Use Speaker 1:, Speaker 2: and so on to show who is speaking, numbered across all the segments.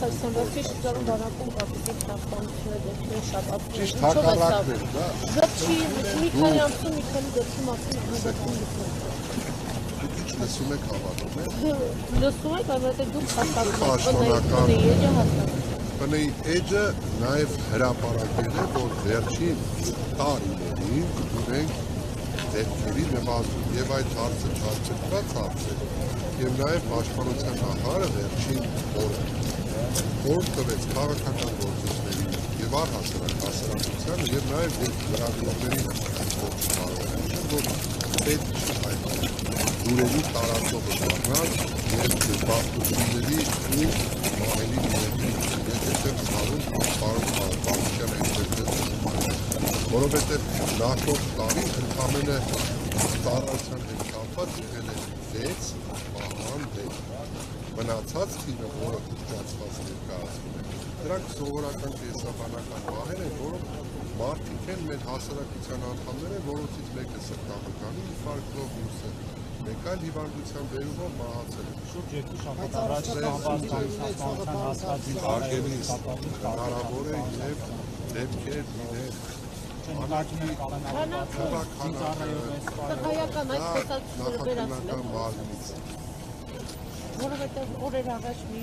Speaker 1: Հայաստանվացի շրջանում բանակում կապիտի թափանցությունը դեպքեր շատ ակտիվ
Speaker 2: Ճիշտ հակառակն է, դա։
Speaker 1: Զրճի մի քանի ամսում մի քանի դեպքում ասում
Speaker 2: Լսում եք հավատում եք։
Speaker 1: Լսում եք, որովհետև դուք հասկանում եք
Speaker 2: Բնեի էջը նաև հրապարակել է, որ վերջին տարիներին ունենք դեպքերի նվազում եւ այդ հարցը չարչկված հարց է եւ նաեւ պաշտպանության նախարարը վերջին օրը որ տվեց քաղաքական գործիչների եւ առհասարակ հասարակությանը եւ նաեւ լրագրողների որ պետք չէ այդ դուրերի տարածողը դառնալ եւ բախտությունների ու մահերի որովհետև նախորդ տարի ընդամենը ծառայության հետ կապված եղել է 6 մահվան դեպք։ Մնացած թիվը, որը ուշացված ներկայացվում է, դրանք սովորական կենսաբանական մահեր են, որոնք մարդիկ են մեր հասարակության անդամներ են, որոնցից մեկը սրտամկանի ինֆարկտով, մյուսը մեկ այլ հիվանդության բերումով մահացել է։
Speaker 3: Շուրջ 2 շաբաթ առաջ
Speaker 2: հնարավոր է եւ դեպքեր լինել
Speaker 1: Տղայական այդ խոսակցությունը վերացնել որովհետև օրեր առաջ մի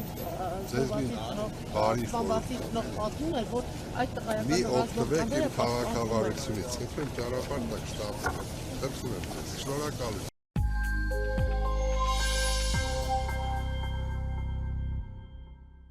Speaker 1: բամբասից նող պատմում էր, որ այդ տղայական
Speaker 2: մի օգտվեք իմ քաղաքավարությունից, եթե ճարապար տակ շտապում եմ, շնորհակալ եմ։